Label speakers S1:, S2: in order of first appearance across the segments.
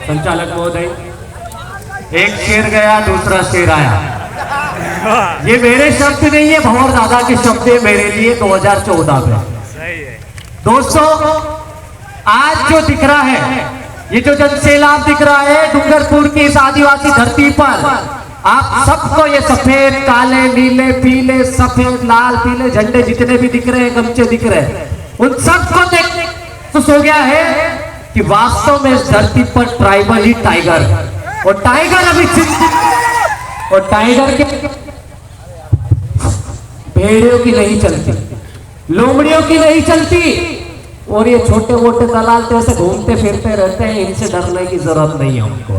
S1: संचालक महोदय, एक शेर गया दूसरा शेर आया। ये मेरे शब्द नहीं है, भंवर दादा के शब्द है मेरे लिए 2014 में। दोस्तों, आज जो दिख रहा है, ये जो जनसैलाब दिख रहा है डूंगरपुर की इस आदिवासी धरती पर, आप सबको ये सफेद काले नीले पीले सफेद लाल पीले झंडे जितने भी दिख रहे हैं, गमछे दिख रहे हैं, उन सबको देख तो हो गया है कि वास्तव में इस धरती पर ट्राइबल ही टाइगर, और टाइगर अभी और टाइगर के भेड़ियों की नहीं चलती, लोमड़ियों की नहीं चलती, और ये छोटे मोटे दलाल तो ऐसे घूमते फिरते रहते हैं, इनसे डरने की जरूरत नहीं है हमको।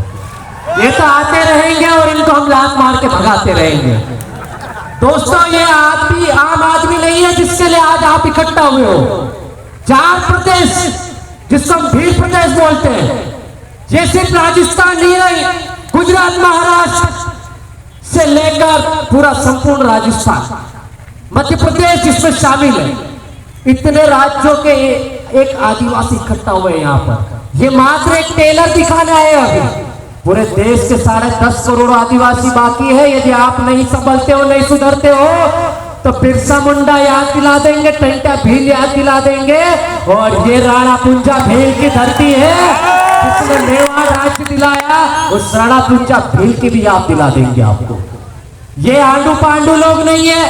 S1: ये तो आते रहेंगे और इनको हम लात मार के भगाते रहेंगे। दोस्तों, ये आम आदमी नहीं है जिसके लिए आज आप इकट्ठा हुए हो। चार प्रदेश जिसको हम भीड़ प्रदेश बोलते हैं, ये सिर्फ राजस्थान नहीं है, गुजरात महाराष्ट्र से लेकर पूरा संपूर्ण राजस्थान, मध्य प्रदेश इसमें शामिल है। इतने राज्यों के एक आदिवासी इकट्ठा हुए यहाँ पर। ये मात्र एक टेलर दिखाना है। अभी पूरे देश के 10.5 करोड़ आदिवासी बाकी है। यदि आप नहीं संभलते हो, नहीं सुधरते हो, तो बिरसा मुंडा याद दिला देंगे, टंटा भील याद दिला देंगे, और ये राणा पुंजा भील की धरती है जिसने मेवाड़ राज्य दिलाया, उस राणा पुंजा भील की भी याद दिला देंगे आपको। ये आंडू पांडू लोग नहीं है,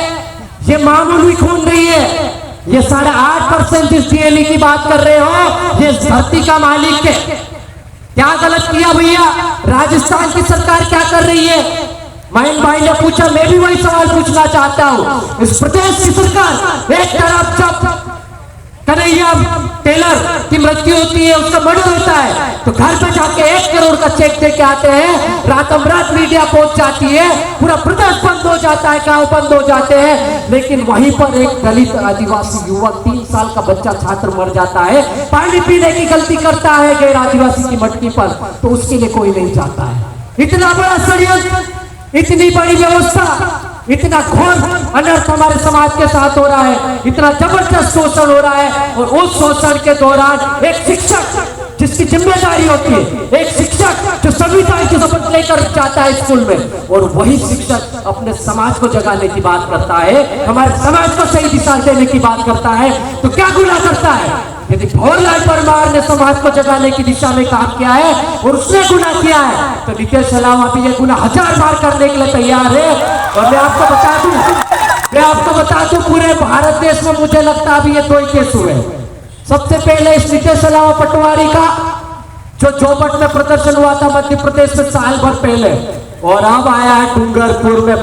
S1: ये मामूली खून नहीं है। ये 8.5% इस डीएलई की बात कर रहे हो, ये धरती का मालिक है। क्या गलत किया भैया? राजस्थान की सरकार क्या कर रही है? महेंद्र भाई ने पूछा, मैं भी वही सवाल पूछना चाहता हूं। इस प्रदेश की सरकार एक तरफ जब कन्हैया टेलर की मृत्यु होती है, उसका मर्डर होता है, तो घर पे जाके 1 करोड़ का चेक दे के आते हैं, रातों रात मीडिया पहुंच जाती है, पूरा प्रदेश बंद हो जाता है, गांव बंद हो जाते हैं, लेकिन वहीं पर एक दलित आदिवासी युवक 3 साल का बच्चा छात्र मर जाता है, पानी पीने की गलती करता है गैर आदिवासी की मटकी पर, तो उसके लिए कोई नहीं जाता है। इतना बड़ा षड्यंत्र, इतनी बड़ी व्यवस्था, इतना घोर अनर्थ हमारे समाज के साथ हो रहा है, इतना जबरदस्त शोषण हो रहा है, और उस शोषण के दौरान एक शिक्षक जिसकी जिम्मेदारी होती है, एक शिक्षक जो संविधान की शपथ लेकर जाता है स्कूल में, और वही शिक्षक अपने समाज को जगाने की बात करता है, हमारे समाज को सही दिशा देने की बात करता है, तो क्या गुनाह करता है? यदि भंवरलाल परमार ने समाज को जगाने की दिशा में काम किया है और उसने गुनाह किया है, तो नितेश अलावा भी ये गुनाह 1000 बार करने के लिए तैयार है। और मैं आपको बता दूं पूरे भारत देश में मुझे लगता है अभी ये 2 ही केस हुए। सबसे पहले इस नितेश अलावा पटवारी का जो जोबट में प्रदर्शन हुआ था मध्य प्रदेश में साल भर पहले, और अब आया है डूंगरपुर में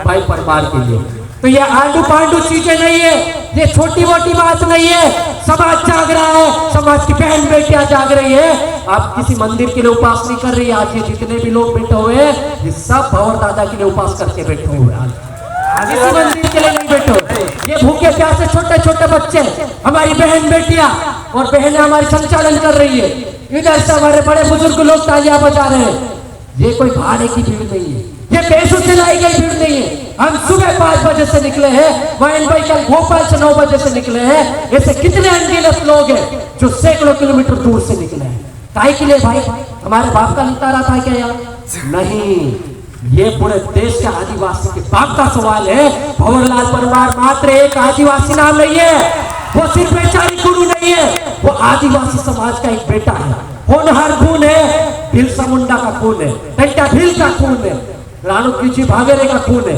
S1: भाई परमार के लिए। तो ये आंडू पांडू चीजें नहीं है, ये छोटी मोटी बात नहीं है। समाज जाग रहा है, समाज की बहन बेटियां जाग रही है। आप किसी मंदिर के लिए उपास नहीं कर रही है। आज ये जितने भी लोग बैठे हुए हैं, ये सब भंवर दादा के लिए उपास करके बैठे हुए हैं, किसी मंदिर के लिए नहीं बैठे हुए। ये भूखे प्यासे छोटे छोटे बच्चे, हमारी बहन बेटियां और बहनें हमारी संचालन कर रही है। इधर से हमारे बड़े बुजुर्ग लोग तालियां बजा रहे हैं। ये कोई भाड़े की भीड़ नहीं है, ये पैसों से लाई गई भीड़ नहीं है। हम सुबह 5 बजे से निकले हैं, महेंद्र भाई कल भोपाल से 9 बजे से निकले हैं। ऐसे कितने अनगिनत लोग हैं जो सैकड़ों किलोमीटर दूर से निकले हैं। काहे के लिए भाई? हमारे बाप का लुटारा था क्या यार? नहीं, ये पूरे देश के आदिवासी के बाप का सवाल है। भंवरलाल परमार मात्र एक आदिवासी नाम नहीं है, वो सिर्फ बेचारी गुरु नहीं है, वो आदिवासी समाज का एक बेटा है। होनहार खून है, बिरसा मुंडा का खून है, टंटा भील का खून है, राणा कीची भागेरे का खून है,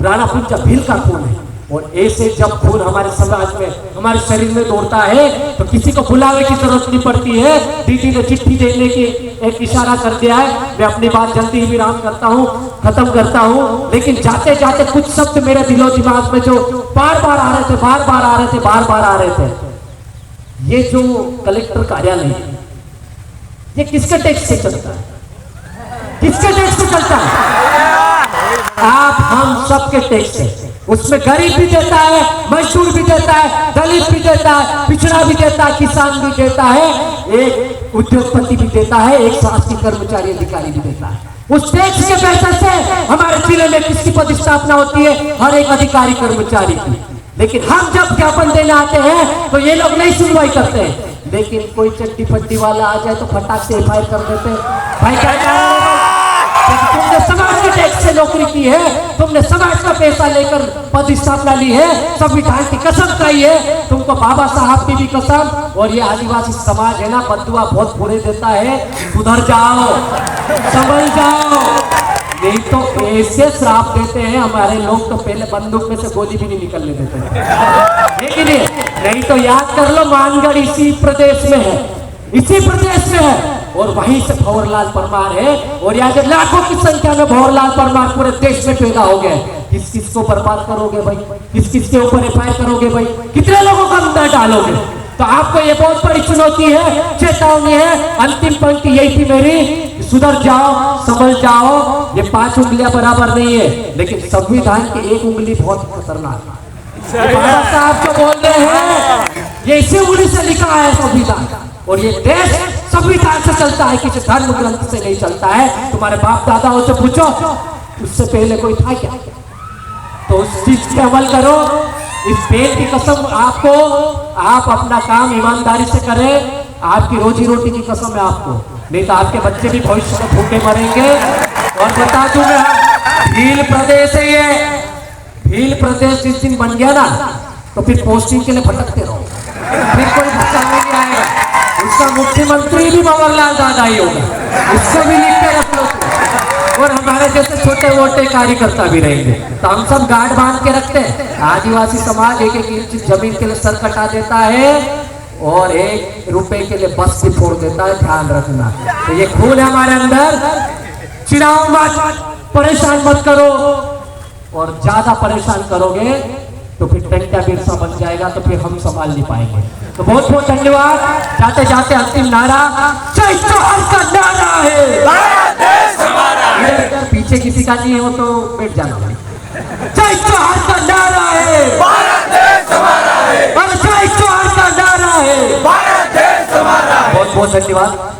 S1: राणा पुंजा भील का खून है। और ऐसे जब खून हमारे समाज में, हमारे शरीर में दौड़ता है, तो किसी को बुलावे की जरूरत नहीं पड़ती है। दीदी ने चिट्ठी देने की एक इशारा कर दिया है। मैं अपनी बात जल्दी ही विराम करता हूँ, खत्म करता हूँ, लेकिन जाते जाते कुछ शब्द मेरे दिलो दिमाग में जो बार बार आ रहे थे, ये जो कलेक्टर कार्यालय है, ये किसके टैक्स से चलता है? किसके टैक्स से चलता है? आप हम सबके टैक्स है। उसमें गरीब भी देता है, मजदूर भी देता है, दलित भी देता है, पिछड़ा भी देता है, किसान भी देता है, एक उद्योगपति भी देता है, एक शासकीय कर्मचारी अधिकारी भी देता है। उस टैक्स के पैसे से हमारे जिले में किसकी प्रतिष्ठापना होती है? हर एक अधिकारी कर्मचारी की। लेकिन हम जब ज्ञापन देने आते हैं तो ये लोग नहीं सुनवाई करते हैं। लेकिन कोई चट्टी फट्टी वाला आ जाए तो फटाक से एफआईआर कर देते। भाई क्या तुमने समाज के टैक्स से नौकरी की है, तुमने समाज का पैसा लेकर पद स्थापना ली है, संविधान की कसम खाई है, तुमको बाबा साहब की भी कसम। और ये आदिवासी समाज है ना, बदुआ बहुत बुरे देता है, सुधर जाओ, संभल जाओ, नहीं तो ऐसे श्राप देते हैं हमारे लोग तो पहले बंदूक में से गोली भी नहीं निकलने देते लेकिन नहीं तो याद कर लो, मानगढ़ इसी प्रदेश में है, इसी प्रदेश में है, और वहीं से भंवरलाल परमार है। और यहाँ से लाखों की संख्या में भंवरलाल परमार पूरे देश में पैदा हो गए। किस किस को बर्बाद करोगे भाई, किस किस के ऊपर एफआईआर करोगे भाई, कितने लोगों का अंदर डालोगे। तो आपको ये बहुत बड़ी चुनौती है, चेतावनी है। अंतिम पंक्ति यही थी मेरी, सुधर जाओ, संभल जाओ। ये 5 उंगलियां बराबर नहीं है, लेकिन संविधान की एक उंगली बहुत खतरनाक है। बाबा साहब जो बोल रहे हैं, ये इसी उंगली से लिखा है संविधान, और ये देश संविधान से चलता है, किसी धर्म ग्रंथ से नहीं चलता है। तुम्हारे बाप दादाओं से पूछो, उससे पहले कोई था क्या? तो उस चीज पे अमल करो। इस पेट की कसम आपको, आप अपना काम ईमानदारी से करें, आपकी रोजी रोटी की कसम है आपको, नहीं तो आपके बच्चे भी भविष्य में भूखे मरेंगे। और बता दूं मैं, भील प्रदेश है ये, भील प्रदेश जिस दिन बन गया ना, तो फिर पोस्टिंग के लिए भटकते रहो, फिर कोई भटका नहीं आएगा। उसका मुख्यमंत्री भी भंवरलाल दादा ही होगा, इसको भी लिख के रख लो। और हमारे जैसे छोटे मोटे कार्यकर्ता भी रहेंगे, तो हम सब गांठ बांध के रखते हैं। आदिवासी समाज 1-1 इंच जमीन के लिए सर कटा देता है और 1 रुपए के लिए बस भी फोड़ देता है, ध्यान रखना। तो ये खून है हमारे अंदर, चिढ़ाओ मत, परेशान मत करो, और ज्यादा परेशान करोगे तो फिर टंटा बिरसा बन जाएगा, तो फिर हम संभाल नहीं पाएंगे। तो बहुत बहुत धन्यवाद। जाते जाते अंतिम नारा, जय जोहर का नारा है, भारत देश हमारा है। अगर पीछे किसी का नहीं हो तो बैठ जाना भाई। जय जोहर का नारा है, भारत देश हमारा है, जय जोहर का नारा है, भारत देश हमारा है। बहुत बहुत धन्यवाद।